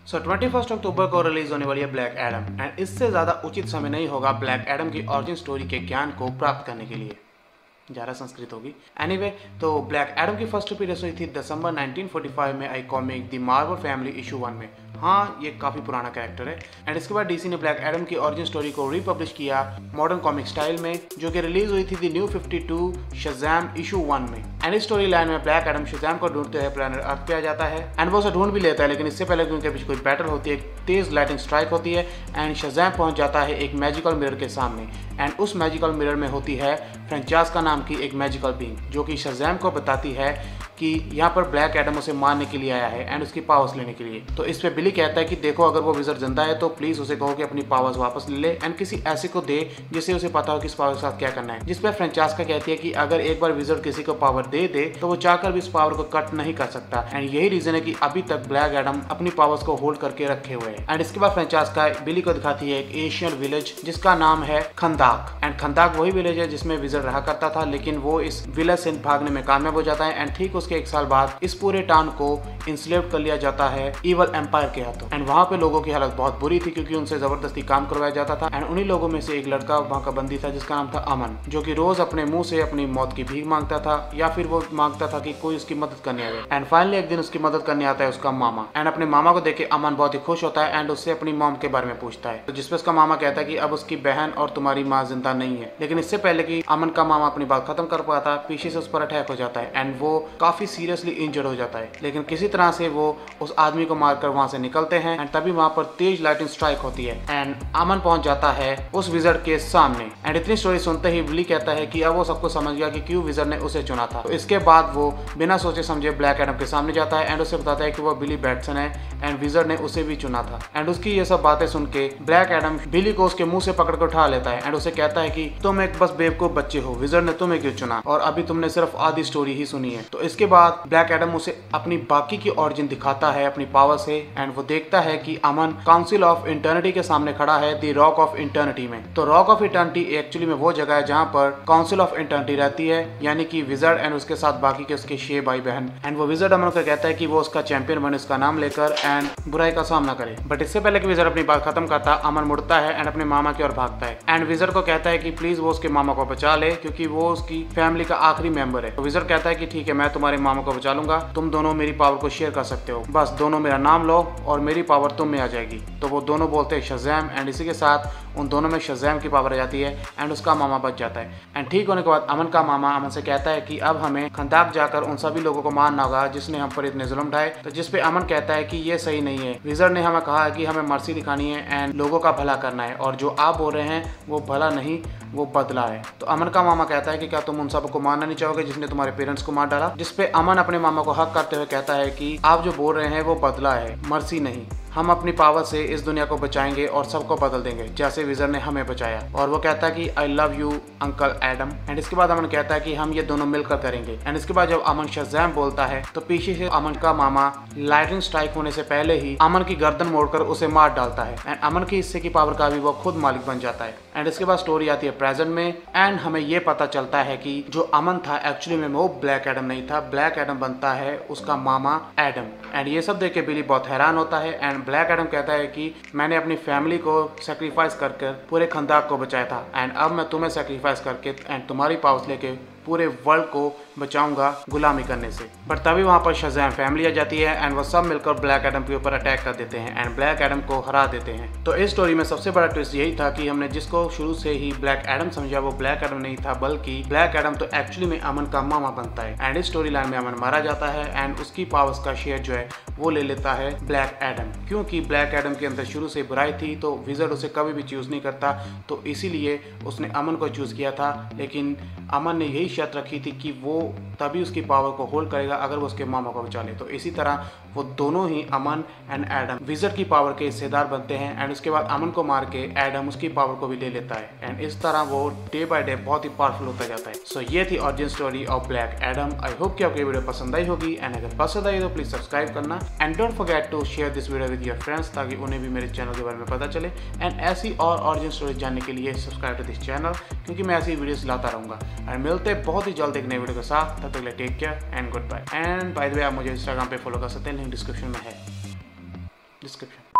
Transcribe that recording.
सो 21 अक्टूबर को रिलीज होने वाली है ब्लैक एडम एंड इससे ज़्यादा उचित समय नहीं होगा ब्लैक एडम की ऑरिजिन स्टोरी के ज्ञान को प्राप्त करने के लिए। ज़्यादा संस्कृत होगी। एनीवे, तो ब्लैक एडम की फर्स्ट अपीयरेंस हुई थी दिसंबर 1945 में आई comic the Marvel Family issue 1 में। हाँ, ये काफ़ी पुराना कैरेक्टर है। एंड इसके बाद डीसी ने ब्लैक एडम की ओरिजिन स्टोरी को रीपब्लिश किया मॉडर्न कॉमिक स्टाइल में, जो कि रिलीज हुई थी द न्यू 52 शज़ैम इशू 1 में। एंड इस स्टोरी लाइन में ब्लैक एडम शज़ैम को ढूंढते हुए प्लैनेट अर्थ पे आ जाता है एंड वो उसे ढूंढ भी लेता है, लेकिन इससे पहले कि उनके बीच कोई बैटल होती है, एक तेज लाइटिंग स्ट्राइक होती है एंड शज़ैम पहुंच जाता है एक मैजिकल मिरर के सामने। एंड उस मैजिकल मिरर में होती है फ्रेंचास्का नाम की एक मैजिकल बीइंग, जो कि शज़ैम को बताती है कि यहाँ पर ब्लैक एडम उसे मारने के लिए आया है एंड उसकी पावर्स लेने के लिए। तो इस पे बिली कहता है कि देखो, अगर वो विज़र्ड जिंदा है तो प्लीज़ उसे कहो कि अपनी पावर्स वापस ले ले एंड किसी ऐसे को दे जिससे उसे पता हो कि इस पावर के साथ क्या करना है। जिस पर फ्रेंचास्का कहती है कि अगर एक बार विज़र्ड किसी को पावर दे दे तो वो चाहकर भी इस पावर को कट नहीं कर सकता। एंड यही रीजन है कि अभी तक ब्लैक एडम अपनी पावर्स को होल्ड करके रखे हुए हैं। एंड इसके बाद फ्रेंचास्का बिली को दिखाती है एक एशियन विलेज जिसका नाम है खंदाक। एंड खंदाक वही विलेज है जिसमें विज़र्ड रहा करता था, लेकिन वो इस विलेज से भागने में कामयाब हो जाता है एंड ठीक उसके 1 साल बाद इस पूरे टाउन को इंस्लेव कर लिया जाता है इवल एम्पायर के हाथों। एंड वहाँ पे लोगों की हालत बहुत बुरी थी क्योंकि उनसे जबरदस्ती काम करवाया जाता था। एंड उन्हीं लोगों में से एक लड़का वहाँ का बंदी था जिसका नाम था अमन, जो कि रोज अपने मुंह से अपनी मौत की भीख मांगता था या फिर वो मांगता था कि कोई उसकी मदद करने आए। एंड फाइनली एक दिन उसकी मदद करने आता है उसका मामा। एंड अपने मामा को देख के अमन बहुत ही खुश होता है एंड उससे अपनी मॉम के बारे में पूछता है, तो जिसपे उसका मामा कहता है कि अब उसकी बहन और तुम्हारी माँ जिंदा नहीं है। लेकिन इससे पहले कि अमन का मामा अपनी बात खत्म कर पाता, पीछे से उस पर अटैक हो जाता है एंड वो काफी सीरियसली इंजर्ड हो जाता है। लेकिन किसी तरह से वो उस आदमी को मारकर वहां से निकलते हैं एंड तभी वहां पर तेज लाइटिंग स्ट्राइक होती है एंड अमन पहुंच जाता है उस विज़र्ड के सामने। एंड इतनी स्टोरी सुनते ही बिली कहता है कि अब वो सबको समझ गया कि क्यों विज़र्ड ने उसे चुना था। तो इसके बाद वो बिना सोचे समझे ब्लैक एडम के सामने जाता है एंड उसे बताता है कि वो बिली बैटसन है एंड विज़र्ड ने उसे भी चुना था। एंड उसकी ये सब बातें सुन के ब्लैक एडम बिली को उसके मुंह से पकड़ कर उठा लेता है एंड उसे कहता है कि तुम एक बस बेवकूफ बच्चे हो, विज़र्ड ने तुम्हें क्यों चुना और अभी तुमने सिर्फ आधी स्टोरी ही सुनी है। तो इसके बाद ब्लैक एडम उसे अपनी बाकी की ओरिजिन दिखाता है अपनी पावर से एंड वो देखता है कि अमन काउंसिल ऑफ इटर्निटी के सामने खड़ा है द रॉक ऑफ इटर्निटी में। तो रॉक ऑफ इटर्निटी एक्चुअली में वो जगह है जहाँ पर काउंसिल ऑफ इटर्निटी रहती है, यानी कि विज़र्ड एंड उसके साथ बाकी के उसके 6 भाई बहन। एंड वो विज़र्ड अमन को कहता है कि वो उसका चैंपियन बने, उसका नाम लेकर एंड बुराई का सामना करे। बट इससे पहले कि विज़र्ड अपनी बात खत्म करता, अमन मुड़ता है एंड अपने मामा की ओर भागता है एंड विज़र्ड को कहता है कि प्लीज वो उसके मामा को बचा ले क्योंकि वो उसकी फैमिली का आखिरी मेंबर है। तो विज़र्ड कहता है कि ठीक है, मैं तुम्हारे मामा को बचा लूंगा, तुम दोनों मेरी पावर को शेयर कर सकते हो, बस दोनों मेरा नाम लो और मेरी पावर तुम में आ जाएगी। तो वो दोनों बोलते हैं शज़ैम एंड इसी के साथ उन दोनों में शज़ैम की पावर आ जाती है एंड उसका मामा बच जाता है। एंड ठीक होने के बाद अमन का मामा अमन से कहता है कि अब हमें खंदाक जाकर उन सभी लोगों को मारना होगा जिसने हम पर इतने जुल्म ढाए। तो जिस पे अमन कहता है कि ये सही नहीं है, विज़र्ड ने हमें कहा है कि हमें मर्सी दिखानी है एंड लोगों का भला करना है और जो आप बोल रहे हैं वो भला नहीं, वो बदला है। तो अमन का मामा कहता है कि क्या तुम उन सबको मारना नहीं चाहोगे जिसने तुम्हारे पेरेंट्स को मार डाला। जिसपे अमन अपने मामा को हक करते हुए कहता है कि आप जो बोल रहे हैं वो बदला है, मर्सी नहीं। हम अपनी पावर से इस दुनिया को बचाएंगे और सबको बदल देंगे जैसे विज़र्ड ने हमें बचाया। और वो कहता है कि I love you uncle Adam. And इसके बाद अमन कहता है कि हम ये दोनों मिलकर करेंगे। एंड इसके बाद जब अमन शज़ैम बोलता है तो पीछे से अमन का मामा लाइटिंग स्ट्राइक होने से पहले ही अमन की गर्दन मोड़कर उसे मार डालता है एंड अमन की हिस्से की पावर का भी वो खुद मालिक बन जाता है। एंड इसके बाद स्टोरी आती है प्रेजेंट में एंड हमें ये पता चलता है कि जो अमन था एक्चुअली में वो ब्लैक एडम नहीं था, ब्लैक एडम बनता है उसका मामा एडम। एंड ये सब देख के बिली बहुत हैरान होता है एंड ब्लैक एडम कहता है कि मैंने अपनी फैमिली को सेक्रीफाइस करके पूरे खंदाक को बचाया था एंड अब मैं तुम्हें सेक्रीफाइस करके एंड तुम्हारी पावर्स लेके पूरे वर्ल्ड को बचाऊंगा गुलामी करने से। पर तभी वहाँ पर शज़ैम फैमिली आ जाती है एंड वो सब मिलकर ब्लैक एडम के ऊपर अटैक कर देते हैं एंड ब्लैक एडम को हरा देते हैं। तो इस स्टोरी में सबसे बड़ा ट्विस्ट यही था कि हमने जिसको शुरू से ही ब्लैक एडम समझा वो ब्लैक एडम नहीं था, बल्कि ब्लैक एडम तो एक्चुअली में अमन का मामा बनता है। एंड इस स्टोरी लाइन में अमन मारा जाता है एंड उसकी पावर्स का शेयर जो है वो ले लेता है ब्लैक एडम, क्योंकि ब्लैक एडम के अंदर शुरू से बुराई थी तो विज़र्ड उसे कभी भी चूज नहीं करता, तो इसीलिए उसने अमन को चूज किया था। लेकिन अमन ने यही शर्त रखी थी कि वो तभी उसकी पावर को होल्ड करेगा अगर वो उसके मामा को बचा ले। तो इसी तरह वो दोनों ही अमन एंड एडम विज़र्ड की पावर के हिस्सेदार बनते हैं एंड उसके बाद अमन को मार के एडम उसकी पावर को भी ले लेता है एंड इस तरह वो डे बाय डे बहुत ही पावरफुल होता जाता है। सो ये थी origin story of black Adam. I hope कि आपको ये वीडियो पसंद आई होगी एंड अगर पसंद आई तो प्लीज सब्सक्राइब करना and don't forget to share this video with your friends ताकि उन्हें भी मेरे चैनल के बारे में पता चले। एंड ऐसी और ओरिजिन स्टोरी जानने के लिए सब्सक्राइब टू दिस चैनल क्योंकि मैं ऐसी वीडियोस लाता रहूँगा। और मिलते हैं बहुत ही जल्द एक नए वीडियो के साथ, तब तक के लिए take care and goodbye. And by the way आप मुझे इंस्टाग्राम पे फॉलो कर सकते हैं, लिंक डिस्क्रिप्शन में है। डिस्क्रिप्शन।